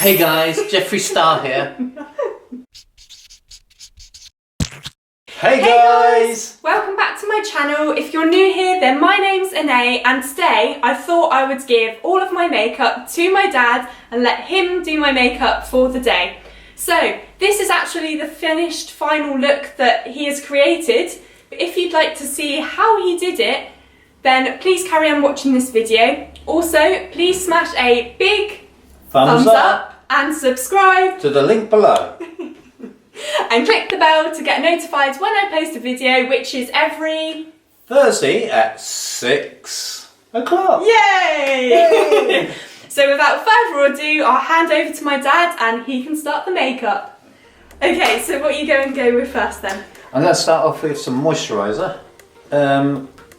Hey guys, Jeffree Star here. Hey guys! Welcome back to my channel. If you're new here, then my name's Anais, and today I thought I would give all of my makeup to my dad and let him do my makeup for the day. So this is actually the finished final look that he has created. If you'd like to see how he did it, then please carry on watching this video. Also, please smash a big thumbs up and subscribe to the link below. And click the bell to get notified when I post a video, which is every Thursday at 6 o'clock. Yay! Yay! So without further ado, I'll hand over to my dad and he can start the makeup. Okay, so what are you going to go with first then? I'm going to start off with some moisturiser.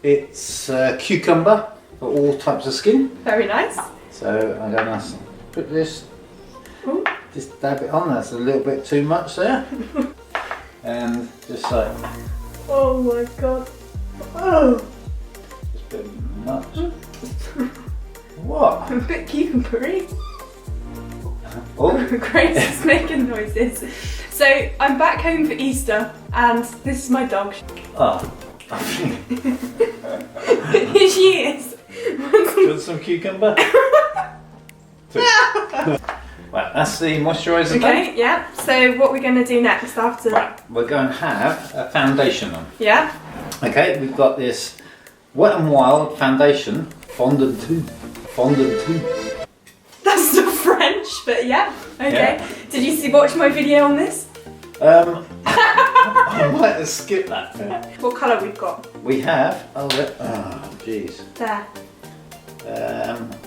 It's cucumber for all types of skin. Very nice. So I'm going to put this, Ooh. just dab it on. That's a little bit too much there. And just like, Oh my god. Oh. just a bit much. What? A bit cucumbery. Oh. Grace is making noises. So I'm back home for Easter and this is my dog. Oh. Here she is. Got some cucumber? Right, that's the moisturiser done. Okay, yeah. So what we're going to do next after? Right, we're going to have a foundation on. Yeah. Okay, we've got this Wet n Wild foundation, fondant. That's not French, but yeah. Okay. Yeah. Did you watch my video on this? I might have skipped that bit. What colour we've got? We have, oh jeez. There.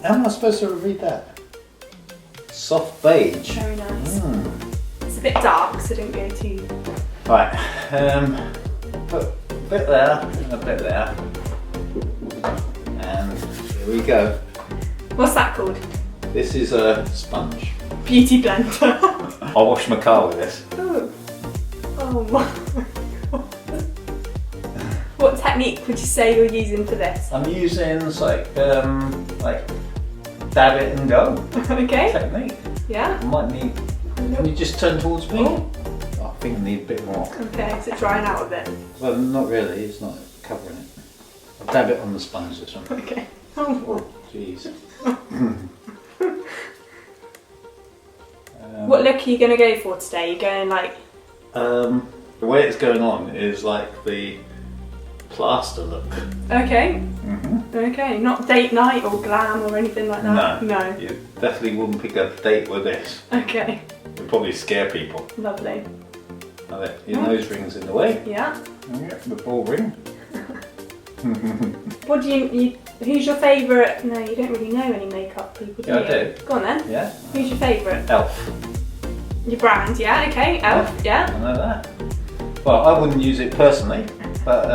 How am I supposed to read that? Soft beige. Very nice. It's a bit dark, so don't go too... Right, put a bit there and a bit there. And here we go. What's that called? This is a sponge. Beauty blender. I washed my car with this. Oh. Oh my god. What technique would you say you're using for this? I'm using like dab it and go Okay. technique. Yeah. I might need. Can you just turn towards me? Oh. I think I need a bit more. Okay, is it drying out a bit? Well, not really. It's not covering it. I'll dab it on the sponge this one. Okay. Oh. Jeez. What look are you going to go for today? You're going like... The way it's going on is like the plaster look. Okay. Okay, not date night or glam or anything like that? No. You definitely wouldn't pick a date with this. Okay. It'd probably scare people. Lovely. Your nose ring's in the way. Yeah. Yeah, the ball ring. What do you who's your favourite? No, you don't really know any makeup people, do you? Yeah, I do. Go on then. Yeah. Who's your favourite? Elf. Your brand, yeah, okay. Elf, I yeah. know that. Well, I wouldn't use it personally, but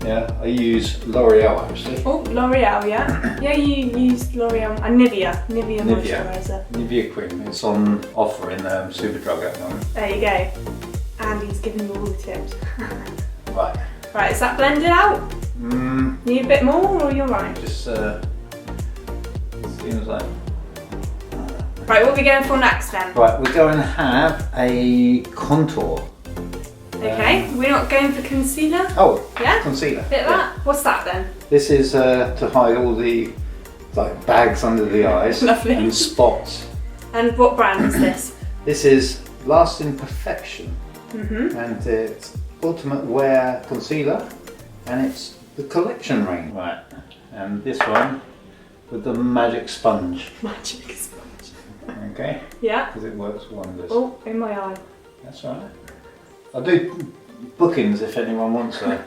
yeah, I use L'Oreal actually. Oh, L'Oreal, yeah. Yeah, you used L'Oreal and Nivea moisturiser. Nivea cream. It's on offer in Superdrug at the moment. There you go. And he's giving you all the tips. Right. Right, is that blended out? Need a bit more or you're right? Just seems like. Right, what are we going for next then? Right, we're going to have a contour. Okay, we're not going for concealer? Oh, Yeah? concealer. Bit of that? What's that then? This is to hide all the bags under the eyes Lovely. and spots. And what brand is this? This is Lasting Perfection, Mm-hmm. and it's Ultimate Wear Concealer, and it's the collection range. Right, and this one with the magic sponge. Magic sponge. Okay. Yeah. Because it works wonders. Oh, in my eye. That's all right. I'll do bookings if anyone wants to.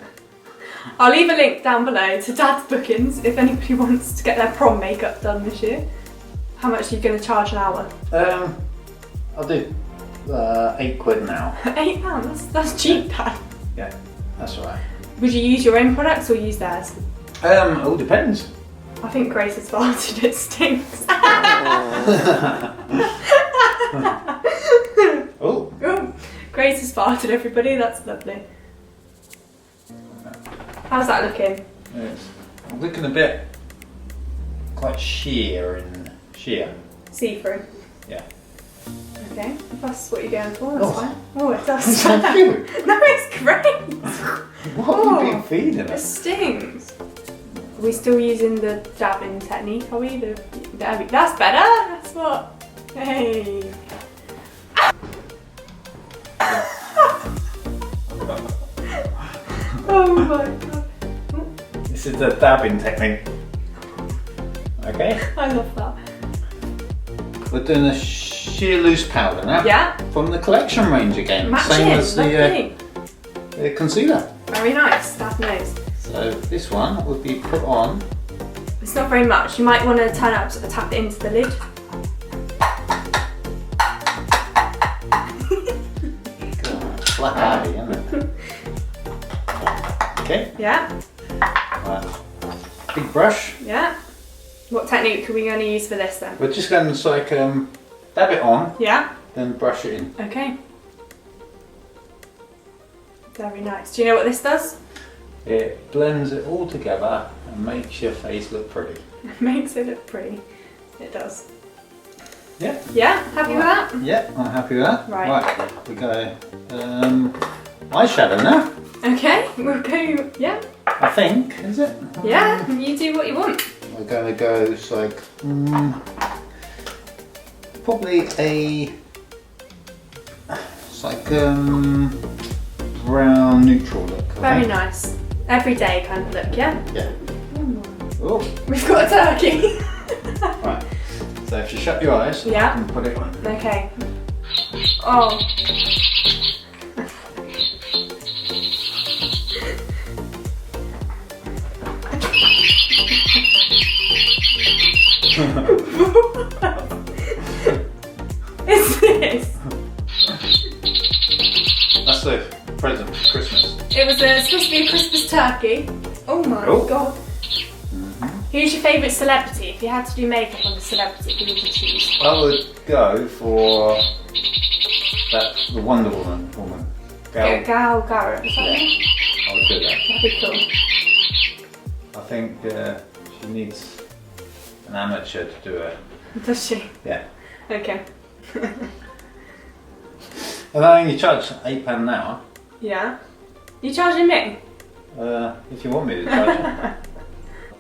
I'll leave a link down below to Dad's bookings if anybody wants to get their prom makeup done this year. How much are you going to charge an hour? I'll do £8 an hour. £8? That's cheap, Dad. Yeah, that's all right. Would you use your own products or use theirs? It all depends. I think Grace has farted, it stinks. Oh. Oh, Grace has farted, everybody, that's lovely. How's that looking? It's looking a bit quite sheer. See-through. Yeah. Okay, if that's what you're going for, that's Oh. fine. Oh, it does. It's so cute. No, it's great. What have you been feeding It it? stings. Are we still using the dabbing technique? Are we? That's better. That's what. Hey. Oh my god. This is the dabbing technique. Okay. I love that. We're doing a sheer loose powder now. Yeah. From the collection range again. Matching. Same as Lovely. the concealer. Very nice. That nose. So this one would be put on. It's not very much. You might want to turn up, tap it into the lid. God, it's flat heavy, isn't it? Okay. Yeah. Right. Big brush. Yeah. What technique are we going to use for this then? We're just going to like dab it on, Yeah. then brush it in. Okay. Very nice. Do you know what this does? It blends it all together and makes your face look pretty. It makes it look pretty. It does. Yeah. Yeah? Happy with that? Yeah, I'm happy with that. Right. We go eyeshadow now. Okay. We'll go. Yeah. I think, is it? Yeah. You do what you want. We're going to go it's like probably it's like brown neutral look. I Very think. nice. Everyday kind of look. Yeah. Yeah. Oh. We've got a turkey. Right. So if you shut your eyes, Yeah. and put it on. Okay. Oh. Is this? That's the present for Christmas. It was supposed to be a Christmas turkey. Oh my Oh. god. Who's your favourite celebrity? If you had to do makeup on a celebrity, who would you choose? I would go for the Wonder Woman. Gal Garrett. Is that it? I would do that. That'd be cool. I think she needs an amateur to do it. Does she? Yeah. Okay. And I only charge £8 an hour. Yeah. You charging me? If you want me to charge it.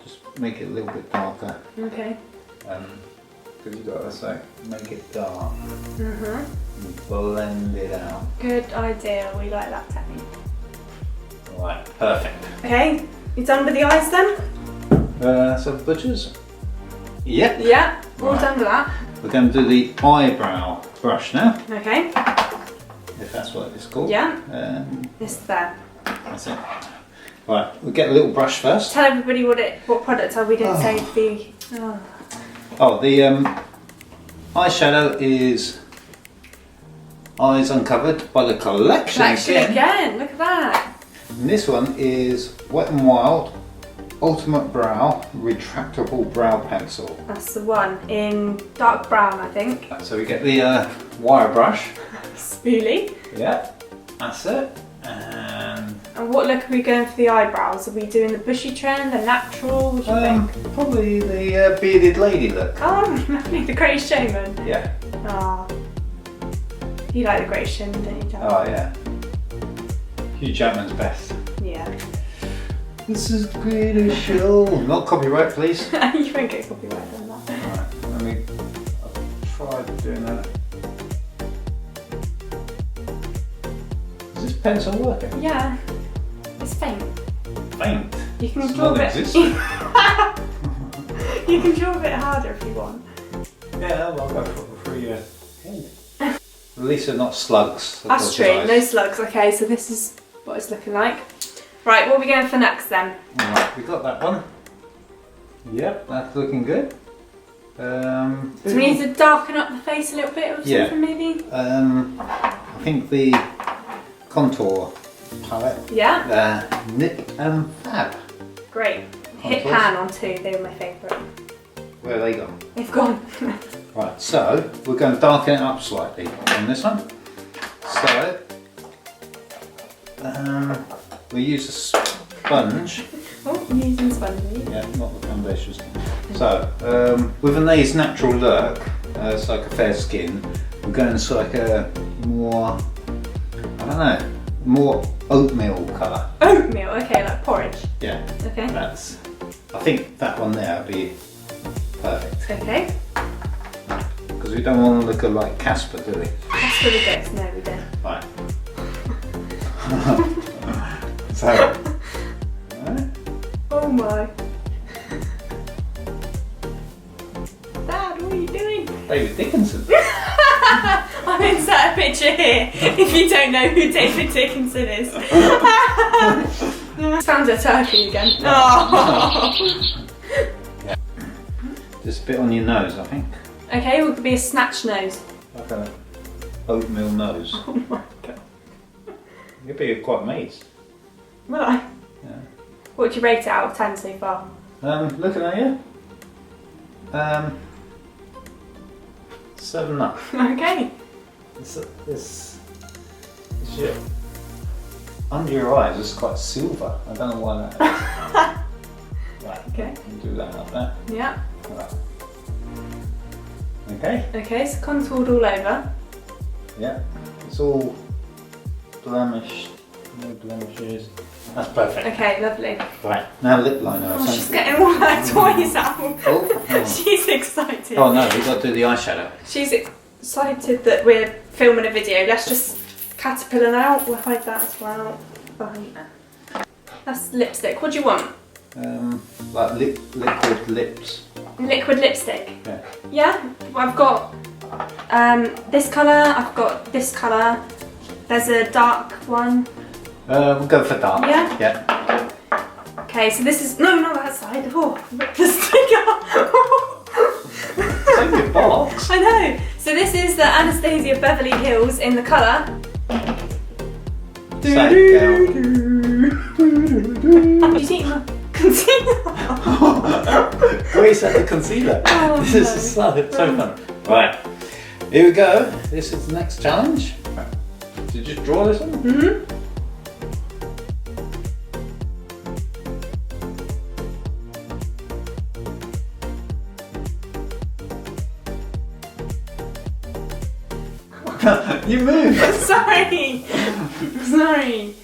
Just make it a little bit darker. Okay. Because you've got to say, make it dark. Mhm. And blend it out. Good idea. We like that technique. Right, perfect. Okay. You done with the eyes then? So butchers. Yep. Yeah. All Right. done with that. We're going to do the eyebrow brush now, Okay. if that's what it's called. Yeah. This. It's there. That's it. Right, we'll get a little brush first. Tell everybody what product we didn't say the. Oh. Oh, the eyeshadow is Eyes Uncovered by the Collection Again. Look at that. And this one is Wet n Wild Ultimate Brow Retractable Brow Pencil. That's the one in dark brown, I think. So we get the wire brush. Spoolie. Yeah, that's it. And what look are we going for the eyebrows? Are we doing the bushy trend, the natural? What do you think? Probably the bearded lady look. Oh, lovely, the Great Showman. Yeah. Ah, you like the Great Showman, don't you, Jack? Oh yeah. Hugh Jackman's best. Yeah. This is greatest show. Not copyright, please. You won't get copyright on that. Right, let me. I've tried doing that. Is this pencil working? Yeah, it's faint. Faint. You can It's draw a not bit. existent. You can draw a bit harder if you want. Yeah, I'll go for your head. At least they're not slugs. That's true. No slugs. Okay, so this is what it's looking like. Right, what are we going for next then? Alright, we got that one. Yep, that's looking good. Do we need to darken up the face a little bit or Yeah. something maybe? I think the contour palette. Yeah. Nip and Fab. Great. Hit Contours. pan on two. They were my favourite. Where are they gone? They've gone. Right, so we're going to darken it up slightly on this one. So we use a sponge. Oh, you're using sponge. Yeah, not the foundation. So with Anais' natural look, it's like a fair skin. We're going to like a more, I don't know, more oatmeal colour. Oatmeal, okay, like porridge. Yeah. Okay. That's. I think that one there would be perfect. Okay. Because we don't want to look like Casper, do we? That's for the ghost. No, we don't. Right. So. Right. Oh my. Dad, what are you doing? David Dickinson. I'll insert a picture here if you don't know who David Dickinson is. Found a turkey again. Oh. Yeah. Just a bit on your nose, I think. Okay, it would be a snatch nose. Like a oatmeal nose. Oh my god. You'd be quite amazed. Will I? Yeah. What would you rate it out of 10 so far? Looking at you. 7 up. Okay. This shit. Under your eyes is quite silver. I don't know why that is. Right. Okay. Do that up there. Yeah. Right. Okay. Okay, so contoured all over. Yeah. It's all blemished. No blemishes. That's perfect. Okay, lovely. Right. Now lip liner. Oh, she's getting all her toys out. Oh. She's excited. Oh no, we've got to do the eyeshadow. She's excited that we're filming a video. Let's just caterpillar out. We'll hide that as well. Behind there. That's lipstick. What do you want? Like liquid lips. Liquid lipstick. Yeah. Yeah. I've got this colour. I've got this colour. There's a dark one. We'll go for dark. Yeah? Yeah. Okay, so this is no, not that side. Oh, rip the sticker. Take your box. I know. So this is the Anastasia Beverly Hills in the colour. Sad girl. Did you see my concealer? Where's the concealer? Oh, This is so fun. Right, here we go. This is the next challenge. Did you just draw this one? Mm-hmm. You moved. Sorry. Sorry.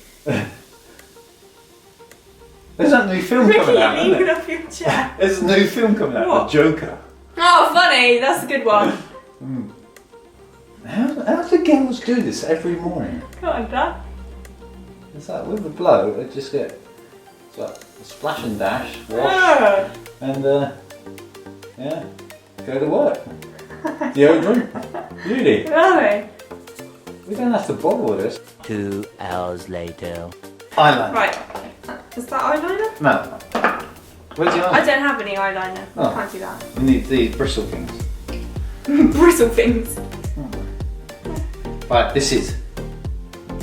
There's that new film Ricky, coming out, isn't leave it it? off your chair. There's a new film coming out, What? The Joker. Oh, funny. That's a good one. How do girls do this every morning? Come on, Dad. It's like with the blow, they just get it's like a splash and dash, wash, Oh. and yeah, go to work. Deodorant, beauty. Really? We don't have to bother with this. 2 hours later. Eyeliner. Right. Is that eyeliner? No. Where's the I eyeliner? don't have any eyeliner. Oh. Can't do that. You need the bristle things. Bristle things. Right, this is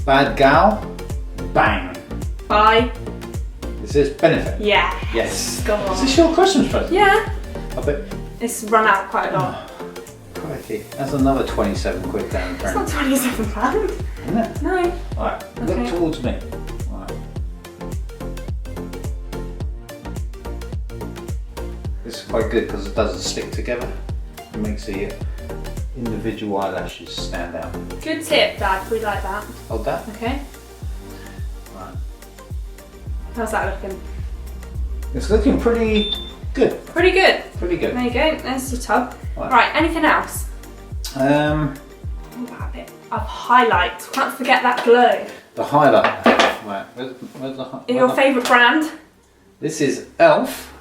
Bad Gal, Bang. Bye. This is Benefit. Yeah. Yes. Go on. Is this your Christmas present? Yeah. I bet. It's run out quite a lot. Crikey. That's another 27 quid down the It's drain. not £27. Isn't it? No. Right, Okay. look towards me. Right. This is quite good because it doesn't stick together. It makes the individual eyelashes stand out. Good tip, Dad. We like that. Hold that. Okay. Right. How's that looking? It's looking pretty good. Pretty good. Pretty good. There you go. There's your tub. Right. Right. Anything else? Um, What about a bit of highlight? Can't forget that glow. the highlight. Right. Where's the highlight? Your favourite brand? This is Elf,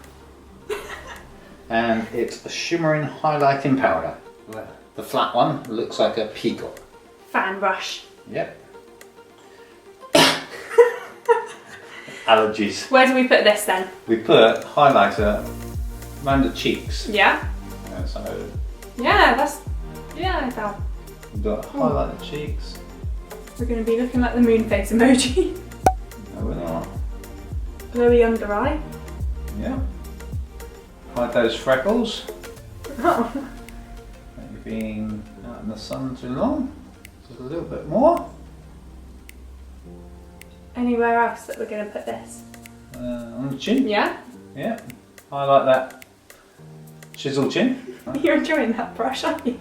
and it's a shimmering highlighting powder. The flat one looks like a peacock. Fan brush. Yep. Allergies. Where do we put this then? We put highlighter around the cheeks. Yeah. So Yeah, that's. Yeah, Dad. we've got highlight the cheeks. We're going to be looking like the moon face emoji. No, we're not. Glowy under eye. Yeah. Hide those freckles. Oh. You've been out in the sun too long. Just a little bit more. Anywhere else that we're going to put this? On the chin. Yeah. Yeah. Highlight that chisel chin. You're enjoying that brush, aren't you?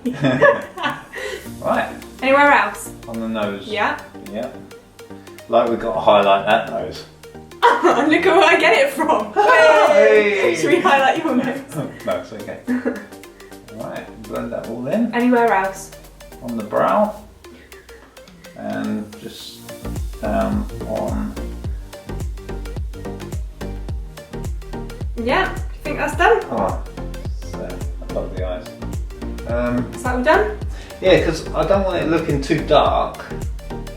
Right. Anywhere else? On the nose. Yeah. Yeah. Like we've got to highlight that nose. Look at where I get it from. Hey. Should we highlight your nose? No, it's okay. Right, blend that all in. Anywhere else? On the brow. And just down on. Yeah, you think that's done? Oh, so I love the eyes. Is that all done? Yeah, because I don't want it looking too dark.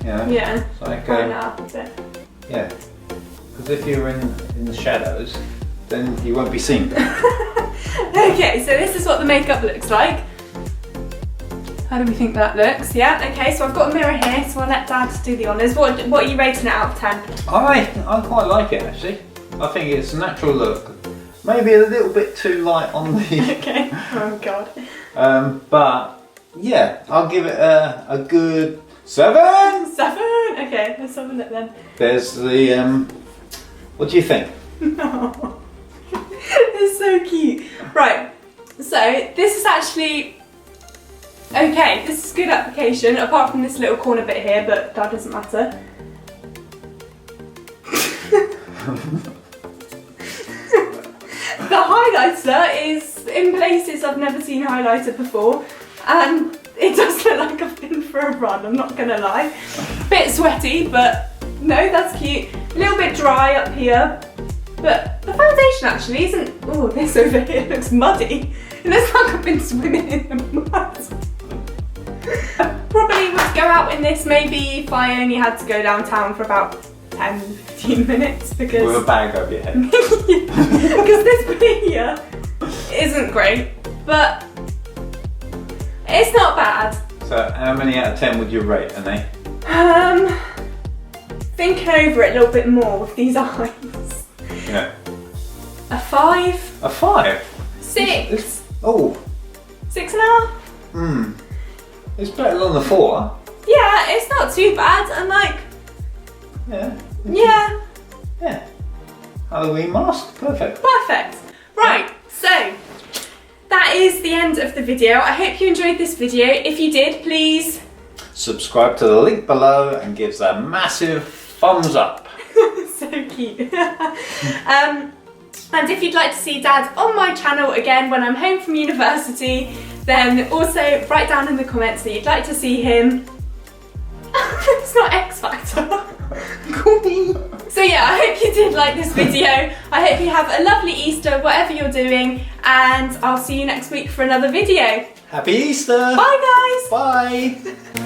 You know? Yeah. It's like, Right now, is it? yeah. Because if you're in the shadows, then you won't be seen. Okay, so this is what the makeup looks like. How do we think that looks? Yeah, okay, so I've got a mirror here, so I'll let Dad do the honours. What are you rating it out of 10? I quite like it actually. I think it's a natural look. Maybe a little bit too light on the... Okay, oh god. But yeah, I'll give it a good 7! 7? Okay, let's have a look then. There's the, what do you think? No. It's so cute. Right, so this is actually... Okay, this is good application, apart from this little corner bit here, but that doesn't matter. The highlighter is in places I've never seen highlighter before, and it does look like I've been for a run, I'm not gonna lie. Bit sweaty, but no, that's cute. A little bit dry up here, but the foundation actually isn't... Oh, this over here looks muddy. It looks like I've been swimming in the mud. I probably would go out in this maybe if I only had to go downtown for about 10-15 minutes because... With a bag over your head. Because this bit here isn't great, but it's not bad. So how many out of 10 would you rate, Anais? Thinking over it a little bit more with these eyes. Yeah. A 5? A 5? 6? Oh. 6.5? Hmm. It's better than the 4. Yeah, it's not too bad. I'm like, Yeah. yeah, Yeah. Halloween mask, perfect. perfect. Right, so that is the end of the video. I hope you enjoyed this video. If you did, please Subscribe to the link below and give us a massive thumbs up. so cute. And if you'd like to see Dad on my channel again when I'm home from university, then also write down in the comments that you'd like to see him. It's not X Factor. Call me. So yeah, I hope you did like this video. I hope you have a lovely Easter, whatever you're doing, and I'll see you next week for another video. Happy Easter! Bye guys! Bye!